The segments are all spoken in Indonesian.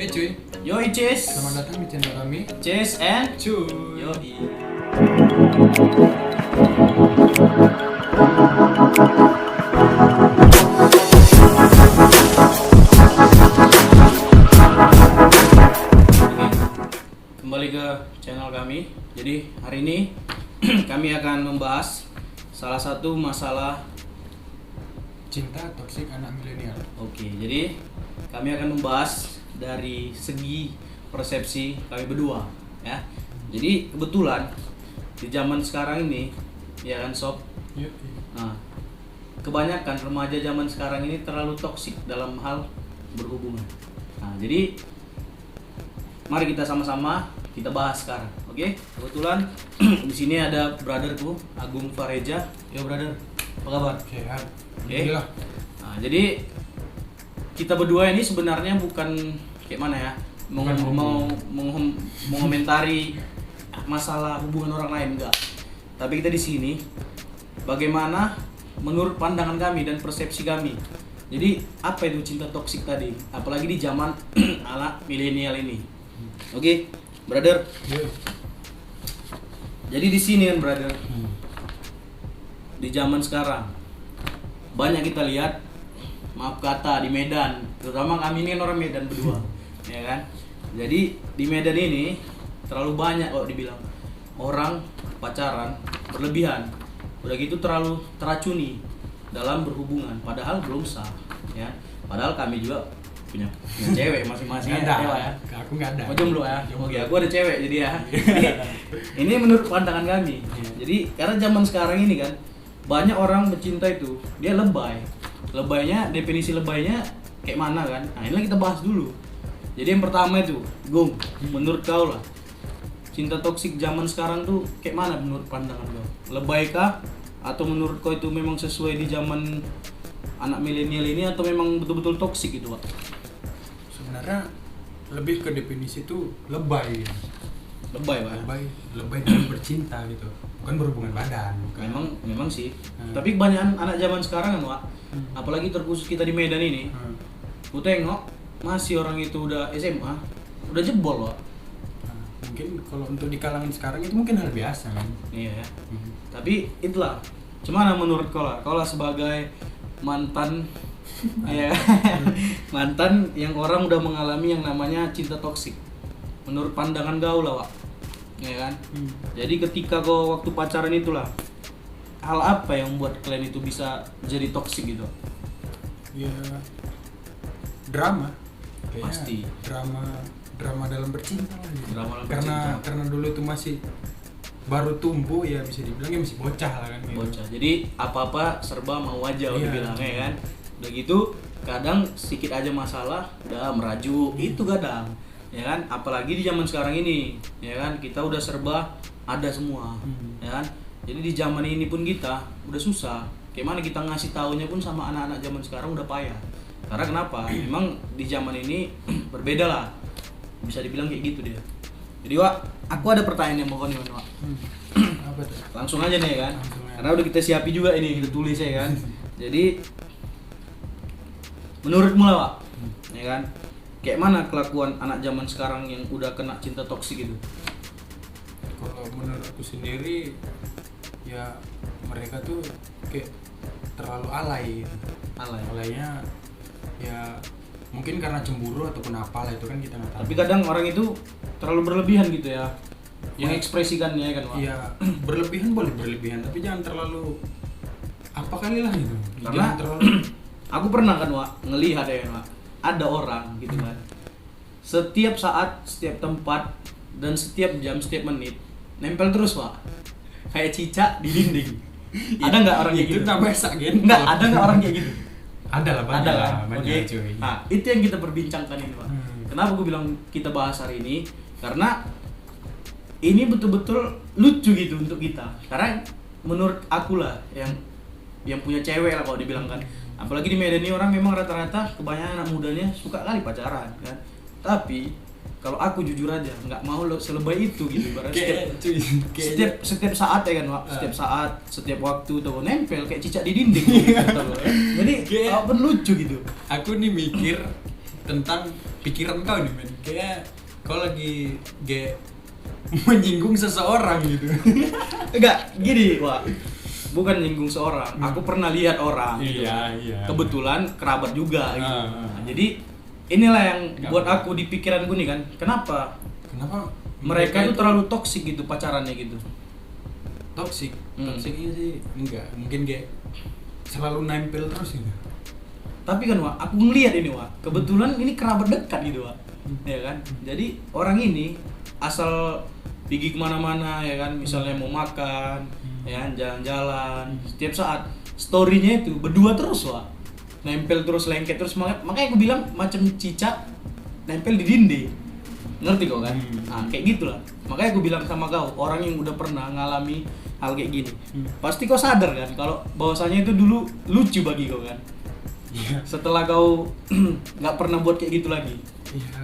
Cuy, Yoi Cis. selamat datang di channel kami. Cis and Cuy. Yoi. Kembali ke channel kami. Jadi hari ini kami akan membahas salah satu masalah. Cinta toksik anak milenial. Oke, jadi kami akan membahas dari segi persepsi kami berdua, ya. Jadi kebetulan di zaman sekarang ini, ya kan sob. Yuk. Nah, kebanyakan remaja zaman sekarang ini terlalu toksik dalam hal berhubungan. Nah, jadi mari kita sama-sama kita bahas sekarang, oke? Kebetulan di sini ada brotherku Agung Fareja. Yo brother, apa kabar? Sehat. Oke. Alhamdulillah. Nah, jadi kita berdua ini sebenarnya bukan kayak mana ya, mengomentari masalah hubungan orang lain, enggak. Tapi kita di sini bagaimana menurut pandangan kami dan persepsi kami. Jadi apa itu cinta toksik tadi? Apalagi di zaman anak milenial ini. Oke, brother. Yuk. Jadi di sini kan brother, di zaman sekarang banyak kita lihat, maaf kata, di Medan, terutama kami ini kan orang Medan berdua, ya kan. Jadi di Medan ini terlalu banyak kok dibilang orang pacaran berlebihan, udah gitu terlalu teracuni dalam berhubungan, padahal belum sah, ya. Padahal kami juga punya cewek masing-masing, Nggak ya, ada. ya. Aku nggak ada. Oh jomblo ya? Jomblo. Oke, aku ada cewek jadi ya. Ini menurut pandangan kami. Jadi karena zaman sekarang ini kan banyak orang bercinta itu dia lebay. Lebaynya, definisi lebaynya kayak mana kan? Nah ini kita bahas dulu. Jadi yang pertama itu, Gung, menurut kau lah, cinta toksik zaman sekarang tuh kayak mana menurut pandangan kau? Lebay kah? Atau menurut kau itu memang sesuai di zaman anak milenial ini atau memang betul-betul toksik gitu, Pak? Sebenarnya lebih ke definisi itu lebay. Lebay, Pak. Lebay dalam bercinta gitu. Bukan berhubungan badan. Bukan. Memang sih. Hmm. Tapi kebanyakan anak zaman sekarang kan, Wak. Apalagi terkhusus kita di Medan ini. Ku tengok masih orang itu udah SMA, udah jebol, Wak. Nah, mungkin kalau untuk di kalangan sekarang itu mungkin hal biasa kan. Iya ya. Tapi itulah. Cuman menurut kau lah sebagai mantan ya, mantan yang orang udah mengalami yang namanya cinta toksik. Menurut pandangan kau lah, Wak. Ya kan? Jadi ketika kau waktu pacaran itulah, hal apa yang membuat kalian itu bisa jadi toksik gitu? Ya drama. Kayaknya Pasti. drama dalam bercinta lah gitu. Drama dalam karena dulu itu masih baru tumbuh ya, bisa dibilang ya masih bocah lah kan gitu. Bocah. Jadi apa-apa serba mau aja udah Iya. bilangnya kan. Udah gitu kadang sedikit aja masalah udah merajuk, itu kadang. Ya kan? Apalagi di zaman sekarang ini, ya kan? Kita udah serba ada semua. Ya kan? Jadi di zaman ini pun kita udah susah. Kayak mana kita ngasih taunya pun sama anak-anak zaman sekarang udah payah. Karena kenapa? Memang di zaman ini berbeda lah. Bisa dibilang kayak gitu dia. Jadi Wak, aku ada pertanyaan yang mau nih Wak. Apa tuh? Langsung aja nih kan. Langsung aja. Karena udah kita siapi juga ini, kita tulis ya kan. Jadi menurutmu lah Wak, ya kan? Kayak mana kelakuan anak zaman sekarang yang udah kena cinta toksik gitu? Kalau menurut aku sendiri ya mereka tuh kayak terlalu alay. Alay. Alaynya ya mungkin karena cemburu ataupun apalah, itu kan kita nggak tahu. Tapi kadang orang itu terlalu berlebihan gitu ya. Ya. Mengekspresikannya kan Wak. Ya berlebihan boleh berlebihan, tapi jangan terlalu apa kali lah gitu. Karena Jangan terlalu aku pernah kan Wak ngelihat ya kan Wak, ada orang gitu kan, setiap saat, setiap tempat, dan setiap jam, setiap menit nempel terus Wak, kayak cicak di dinding. Ada nggak orang kayak gitu? itu tambah sakit. Nggak, ada nggak orang kayak gitu? Ada lah, banyak Ada lah, kan? banyak Oke. cuy. Nah, itu yang kita perbincangkan ini Pak. Kenapa gue bilang kita bahas hari ini? Karena ini betul-betul lucu gitu untuk kita. Karena menurut aku lah yang punya cewek lah kalau dibilang kan. Apalagi di Medan ini orang memang rata-rata kebanyakan anak mudanya suka kali pacaran kan. Tapi kalau aku jujur aja nggak mau selebay itu gitu. Karena setiap saat ya kan Wak, setiap saat, setiap waktu tuh nempel kayak cicak di dinding gitu, loh, ya. Jadi apa lucu gitu. Aku nih mikir tentang pikiran kau nih men. Kayak kau lagi menyinggung seseorang gitu. Enggak, gini, Wak. Bukan nyinggung seorang. Aku pernah lihat orang gitu. Iya. Kebetulan kerabat juga gitu. Nah, jadi inilah yang buat aku di pikiranku nih kan. Kenapa mereka itu terlalu toksik gitu pacarannya gitu? Toksik iya sih enggak. Mungkin kayak selalu nempel terus gitu. Tapi kan Wak, aku ngelihat ini Wak. Kebetulan ini kerabat dekat gitu Wak. Ya kan? Jadi orang ini asal pergi kemana-mana ya kan, misalnya mau makan, ya kan, jalan-jalan, setiap saat story-nya itu berdua terus Wak, nempel terus, lengket terus, makanya aku bilang macam cicak nempel di dinding, ngerti kau kan? Nah kayak gitulah, makanya aku bilang sama kau, orang yang udah pernah ngalami hal kayak gini, pasti kau sadar kan kalau bahwasanya itu dulu lucu bagi kau kan? Setelah kau nggak pernah buat kayak gitu lagi. Iya,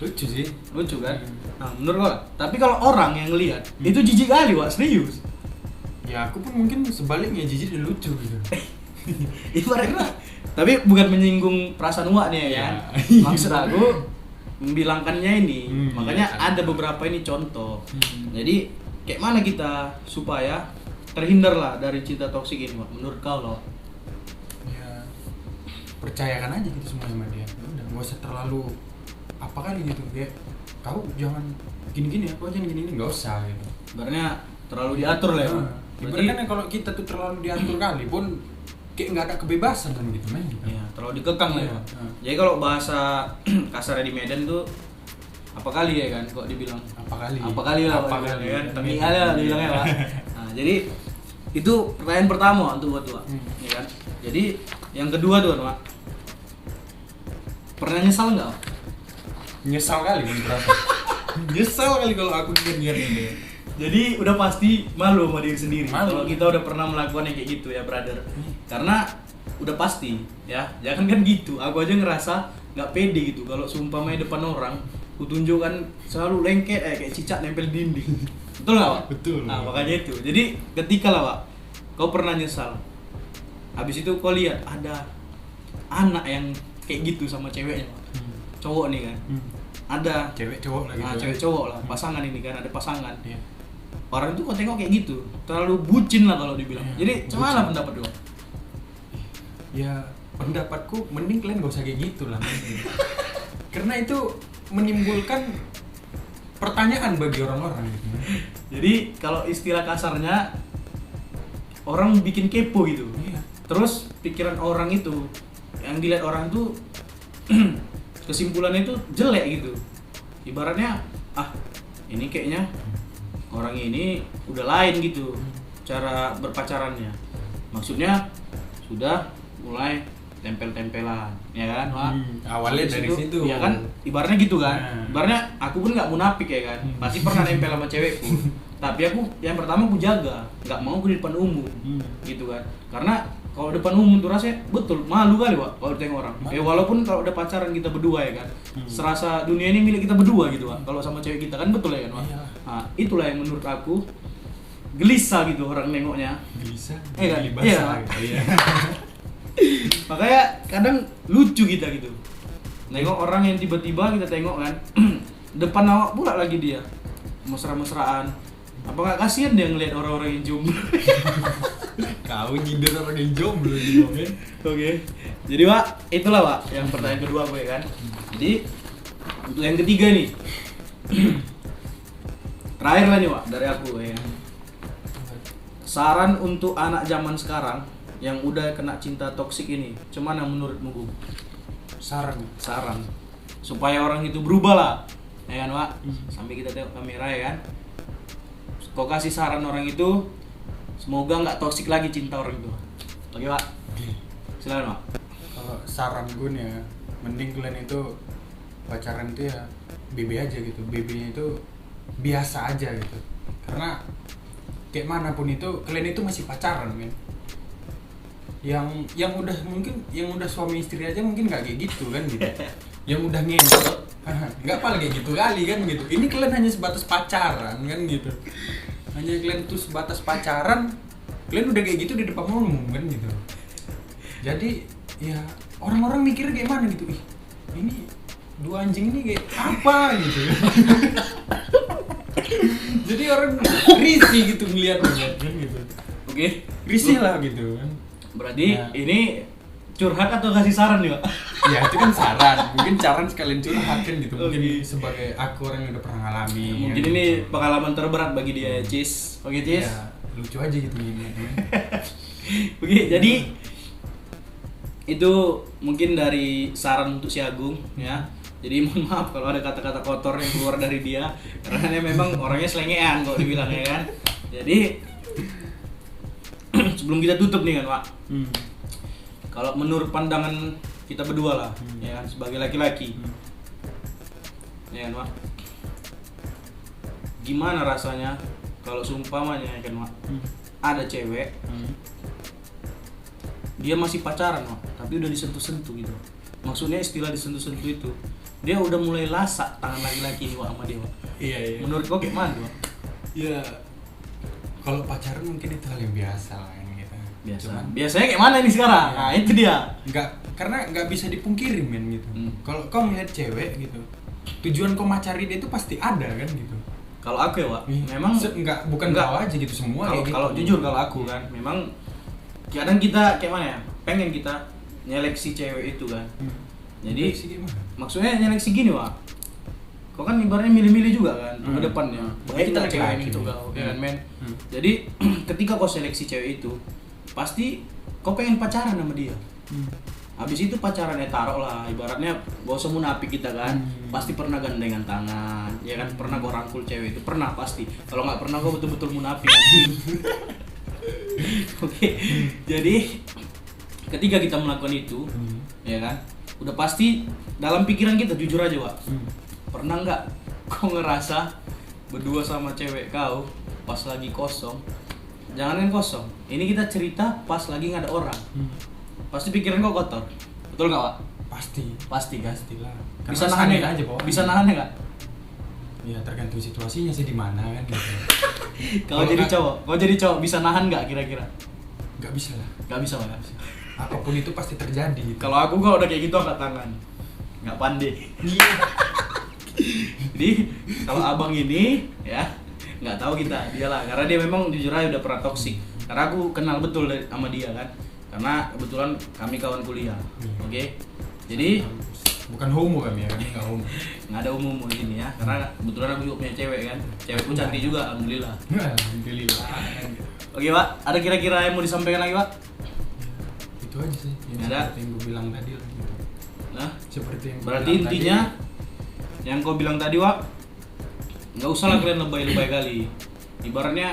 lucu sih. Lucu kan? Nah, menurut gua. Tapi kalau orang yang lihat itu jijik kali, Wak, serius. Ya aku pun mungkin sebaliknya jijik dan lucu gitu. Ibaratnya. Tapi bukan menyinggung perasaan Wak nih ya. Maksud aku membilangkannya ini. Makanya iya. ada beberapa ini contoh. Jadi kayak mana kita supaya terhindar lah dari cinta toksik ini, Wak? Menurut kau loh. Ya percayakan aja gitu semua sama dia. Udah nggak usah terlalu apa kali gitu kayak kau jangan gini-gini, aku aja gini-gini, nggak usah gitu. Sebenarnya terlalu diatur lah ya. Berarti kan kalau kita tuh terlalu diatur kali pun kayak nggak ada kebebasan kan gitu men. Iya, terlalu dikekang lah ya. Iya. Jadi kalau bahasa kasarnya di Medan tuh apa kali ya kan kok dibilang Apa kali lah apa Pak, kali ya kan tengil lah dibilangnya Pak. Nah, jadi itu pertanyaan pertama untuk buat Wak. Ya kan? Jadi yang kedua tuh Wak. Pernah nyesal enggak? Nyesal kali kan berapa? Nyesal kali kalau aku ingat ini. Jadi udah pasti malu sama diri sendiri Malu. kalau kita udah pernah melakukan yang kayak gitu ya brother. Karena udah pasti ya, jangan kan gitu. Aku aja ngerasa nggak pede gitu kalau seumpamanya depan orang, ku tunjukkan selalu lengket kayak cicak nempel dinding. Betul nggak Wak? Betul. Nah makanya itu. Jadi ketika lah Wak, kau pernah nyesal. Habis itu kau lihat ada anak yang kayak gitu sama ceweknya Wak. Cowok nih kan. Ada Cewek cowok lagi. nah, cewek cowok lah, pasangan ini kan, ada pasangan. Iya. Orang itu kok tengok kayak gitu, terlalu bucin lah kalau dibilang. Iya, Jadi bucin. gimana pendapat lu? Ya pendapatku mending kalian gak usah kayak gitu lah. Karena itu menimbulkan pertanyaan bagi orang-orang gitu. Jadi kalau istilah kasarnya orang bikin kepo gitu. Iya. Terus pikiran orang itu yang dilihat orang tuh kesimpulannya itu jelek gitu. Ibaratnya ini kayaknya orang ini udah lain gitu cara berpacarannya. Maksudnya sudah mulai tempel-tempelan, ya kan? Wak? Awalnya dari situ. Ya kan, ibaratnya gitu kan. Nah. Ibaratnya aku pun nggak munafik ya kan. Pasti pernah nempel sama cewekku. Tapi aku yang pertama aku jaga, nggak mau aku di depan umum, gitu kan. Karena kalau depan umum tuh rasanya betul malu kali Wak kalau ditengok orang. Walaupun kalau udah pacaran kita berdua ya kan, serasa dunia ini milik kita berdua gitu Wak. Kalau sama cewek kita kan betul ya kan Wak. Iya. Nah, itulah yang menurut aku gelisah gitu orang nengoknya. Bisa. Iya kan? Iya. Iya. Makanya kadang lucu kita gitu. Nengok orang yang tiba-tiba kita tengok kan depan awak pula lagi dia mesra-mesraan. Apa nggak kasihan dia ngelihat orang-orang yang jomblo? Kau nyindir orang yang jomblo di momen. Oke. Jadi Wak, itulah Wak yang pertanyaan kedua gue kan. Jadi untuk yang ketiga nih. Terakhir lah nih Wak dari aku ya. Saran untuk anak zaman sekarang yang udah kena cinta toksik ini, cuman menurutmu Gu? Saran supaya orang itu berubah lah, ya kan Wak? Sampai kita tengok kamera ya kan. Kau kasih saran orang itu, semoga nggak toksik lagi cinta orang itu. Oke Wak? Silakan Wak. Kalau saran gue nih ya, mending kalian itu pacaran itu ya BB aja gitu. BB-nya itu biasa aja gitu. Karena kayak manapun itu kalian itu masih pacaran men. Yang udah mungkin yang udah suami istri aja mungkin nggak kayak gitu kan gitu. Yang udah ngentot nggak apa kayak gitu kali kan gitu. Ini kalian hanya sebatas pacaran kan gitu. Hanya kalian tuh sebatas pacaran, kalian udah kayak gitu di depan umum kan gitu. Jadi ya orang-orang mikirnya kayak mana gitu, ih ini dua anjing ini kayak apa gitu. Jadi orang risih gitu ngeliatnya kan gitu. Oke, Risih lah gitu kan. berarti Ya. ini curhat atau kasih saran nih, Pak? Ya itu kan saran, mungkin saran sekalian curhat kan gitu. Mungkin Oke. sebagai aku orang yang udah pernah ngalami. Mungkin ya, ini gitu. pengalaman terberat bagi dia, Cis. Oke, Cis. Ya, lucu aja gitu ini. Oke, jadi itu mungkin dari saran untuk si Agung ya. Jadi mohon maaf kalau ada kata-kata kotor yang keluar dari dia, karena dia memang orangnya selengean kok dibilang ya kan. Jadi sebelum kita tutup nih kan, Pak. Kalau menurut pandangan kita berdua lah, ya kan, sebagai laki-laki, ya kan, Pak. Gimana rasanya kalau seumpamanya ya kan, Pak, ada cewek, dia masih pacaran, Pak, tapi udah disentuh-sentuh gitu. Maksudnya istilah disentuh-sentuh itu, dia udah mulai lasak tangan laki-laki ini, Pak, sama dia, Pak. Iya. Menurut kau kayak mana, Pak? Ya, kalau pacaran mungkin itu hal yang biasa lah ini gitu. Cuman Biasanya kayak mana nih sekarang? Iya. Nah, itu dia. karena nggak bisa dipungkiri men gitu. Kalau kau melihat cewek gitu, tujuan kau macari dia itu pasti ada kan gitu. Kalau aku ya, Pak, memang bukan enggak. kau aja gitu semua kalau kayak gitu. kalau jujur kalau aku kan memang kadang kita kayak mana ya, pengen kita nyeleksi cewek itu kan. Jadi Sih gimana? maksudnya nyeleksi gini, Pak, kau kan ibaratnya milih-milih juga kan ke depannya, baik Kita nggak cewek laki-laki. itu kau ya kan, men. Hmm. Jadi ketika kau seleksi cewek itu pasti kau pengen pacaran sama dia. Habis itu pacarannya taruh lah, ibaratnya gak usah munafik kita kan. Pasti pernah gandengan tangan, ya kan, pernah gua rangkul cewek itu, pernah pasti. Kalau nggak pernah gua betul-betul munafik. Oke, jadi ketika kita melakukan itu, ya kan, udah pasti dalam pikiran kita, jujur aja, Pak, pernah nggak kau ngerasa berdua sama cewek kau pas lagi kosong? Jangan kan kosong, ini kita cerita pas lagi nggak ada orang. Pasti pikiran kau kotor, betul nggak, Pak? Pasti kan? Pastilah. Bisa Karena nahannya sakit nggak? aja, Pak. Bisa nahannya nggak? Ya tergantung situasinya sih di mana kan gitu. Kau Kalau jadi nggak- cowok, bisa nahan nggak kira-kira? Nggak bisa lah. Nggak bisa, Pak. Apapun itu pasti terjadi gitu. Kalau aku kalau udah kayak gitu angkat tangan, nggak pandai. Jadi kalau abang ini ya nggak tahu kita dia lah, karena dia memang jujur aja udah pernah toksik. Karena aku kenal betul sama dia kan, karena kebetulan kami kawan kuliah. Oke, jadi Bukan homo kami ya, kami nggak homo. nggak ada umum di sini ya, karena kebetulan aku juga punya cewek kan, cewekku cantik juga, alhamdulillah. Alhamdulillah. kan gitu. Oke, Pak, ada kira-kira yang mau disampaikan lagi, Pak? Itu aja sih. Yang Ada. seperti yang gue bilang tadi lah gitu. Nah, Seperti yang gue berarti bilang intinya tadi, yang kau bilang tadi, Wak, nggak usah lah kalian lebay-lebay kali. Ibaratnya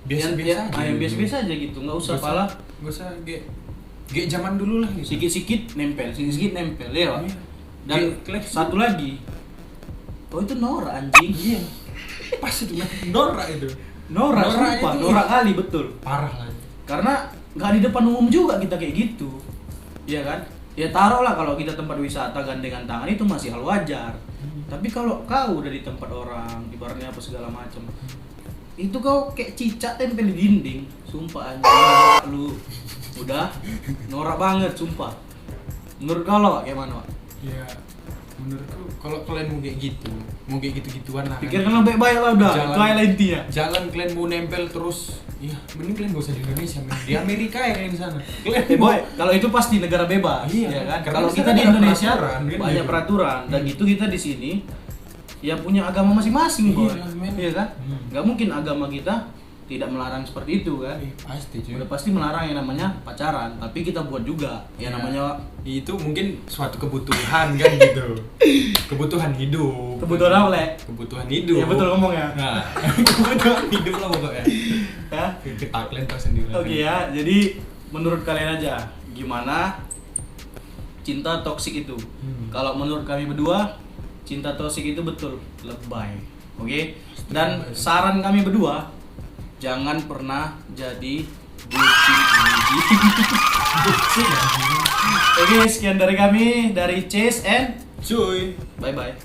biasa-biasa aja. yang gitu. biasa-biasa aja gitu, nggak usah pala Gak usah kayak zaman dulu lah gitu. sikit-sikit nempel ya, Wak. Iya. Dan Kayak satu lagi, oh itu Nora anjing. Iya. Pas itu norak itu. Nora, Nora sumpah, itu- Nora kali betul. Parah lah. Karena nggak di depan umum juga kita kayak gitu, iya kan? Ya taruhlah kalau kita tempat wisata gandengan tangan itu masih hal wajar. Tapi kalau kau udah di tempat orang, ibaratnya apa segala macam, itu kau kayak cicak tempel di dinding, sumpah anjing lu udah norak banget, sumpah. Menurut kau lo, Wak, kayak mana, Wak? Ya menurutku kalau kalian mau kayak gitu, mau kayak gitu-gituan lah. Pikirkan lebih baik lah udah, itu aja lah intinya. Jalan kalian mau nempel terus, ya mending kalian gak usah di Indonesia, men. Di Amerika ya kalian di sana. Kalian Boy, kalau itu pasti negara bebas, Iya, ya kan? karena Kalau di kita sana di ada Indonesia peraturan, kan banyak gitu. peraturan, dan gitu kita di sini ya punya agama masing-masing, Boy. Iya, men. Iya kan? Hmm. Nggak mungkin agama kita tidak melarang seperti itu kan? Pasti cuy. Udah pasti melarang yang namanya pacaran, tapi kita buat juga yang Iya. namanya Itu mungkin suatu kebutuhan kan gitu. Kebutuhan hidup. kebutuhan apa, Le? Kebutuhan hidup. Ya betul ngomong ya. Nah, kebutuhan hidup lah pokoknya. Ya. Kita kalian tahu sendiri. Oke ya, jadi menurut kalian aja gimana cinta toksik itu? Kalau menurut kami berdua, cinta toksik itu betul lebay. Oke? Dan saran kami berdua, jangan pernah jadi bucin anjing. Oke, sekian dari kami dari Chase and Cuy. bye bye.